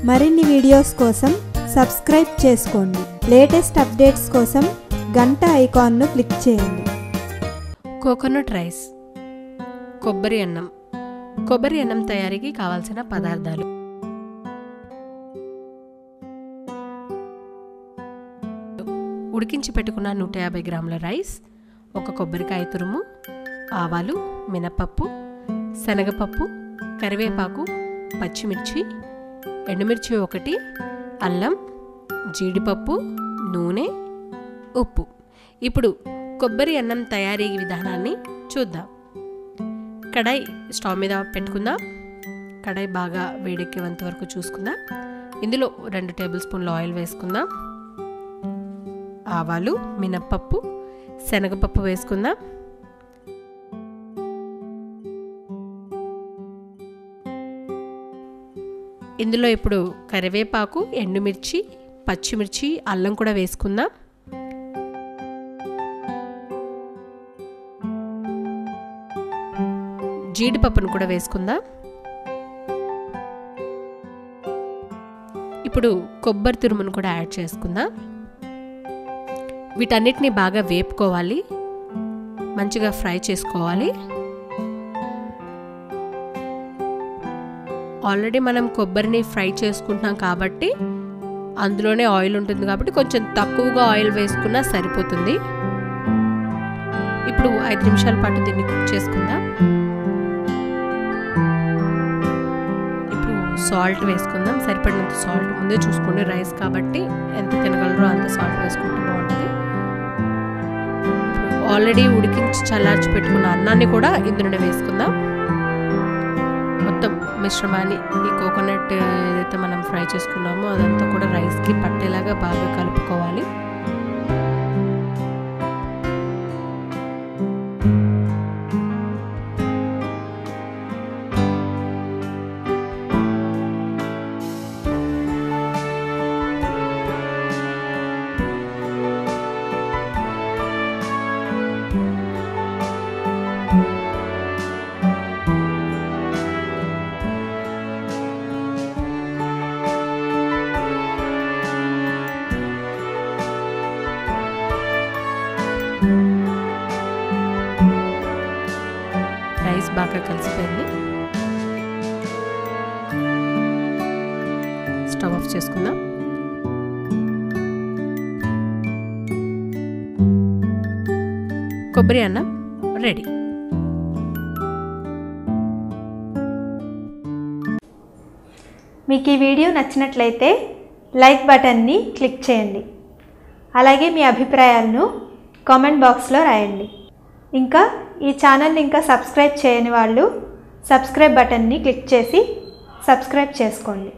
మరిన్ని వీడియోస్ కోసం సబ్స్క్రైబ్ చేసుకోండి. లేటెస్ట్ అప్డేట్స్ కోసం గంట ఐకాన్ను క్లిక్ చేయండి. కోకోనట్ రైస్, కొబ్బరి అన్నం. కొబ్బరి అన్నం తయారీకి కావాల్సిన పదార్థాలు: ఉడికించి పెట్టుకున్న 150 గ్రాముల రైస్, ఒక కొబ్బరికాయ తురుము, ఆవాలు, మినపప్పు, శనగపప్పు, కరివేపాకు, పచ్చిమిర్చి, ఎండుమిర్చి 1, అల్లం, జీడిపప్పు, నూనె, ఉప్పు. ఇప్పుడు కొబ్బరి అన్నం తయారీ విధానాన్ని చూద్దాం. కడాయి స్టవ్ మీద పెట్టుకుందాం. కడాయి బాగా వేడెక్కేంత వరకు చూసుకుందాం. ఇందులో 2 టేబుల్ స్పూన్ల ఆయిల్ వేసుకుందాం. ఆవాలు, మినప్పప్పు, శనగపప్పు వేసుకుందాం. ఇందులో ఇప్పుడు కరివేపాకు, ఎండుమిర్చి, పచ్చిమిర్చి, అల్లం కూడా వేసుకుందాం. జీడిపప్పును కూడా వేసుకుందాం. ఇప్పుడు కొబ్బరి తురుమును కూడా యాడ్ చేసుకుందాం. వీటన్నిటిని బాగా వేపుకోవాలి, మంచిగా ఫ్రై చేసుకోవాలి. ఆల్రెడీ మనం కొబ్బరిని ఫ్రై చేసుకుంటున్నాం కాబట్టి అందులోనే ఆయిల్ ఉంటుంది కాబట్టి కొంచెం తక్కువగా ఆయిల్ వేసుకున్నా సరిపోతుంది. ఇప్పుడు 5 నిమిషాల పాటు దీన్ని కుక్ చేసుకుందాం. ఇప్పుడు సాల్ట్ వేసుకుందాం. సరిపడినంత సాల్ట్ ముందే చూసుకోండి. రైస్ కాబట్టి ఎంత తినగలరో అంత సాల్ట్ వేసుకుంటే బాగుంటుంది. ఆల్రెడీ ఉడికించి చల్లార్చి పెట్టుకున్న అన్నాన్ని కూడా ఇందులోనే వేసుకుందాం. మొత్తం మిశ్రమాన్ని, ఈ కోకోనట్ ఏదైతే మనం ఫ్రై చేసుకున్నామో అదంతా కూడా రైస్కి పట్టేలాగా బాగా కలుపుకోవాలి. రైస్ బాగా కలిసిపోయింది. స్టవ్ ఆఫ్ చేసుకుందాం. కొబ్బరి అన్నం రెడీ. మీకు ఈ వీడియో నచ్చినట్లయితే లైక్ బటన్ని క్లిక్ చేయండి. అలాగే మీ అభిప్రాయాలను కామెంట్ బాక్స్లో రాయండి. ఇంకా ఈ ఛానల్ని ఇంకా సబ్స్క్రైబ్ చేయని వాళ్ళు సబ్స్క్రైబ్ బటన్ని క్లిక్ చేసి సబ్స్క్రైబ్ చేసుకోండి.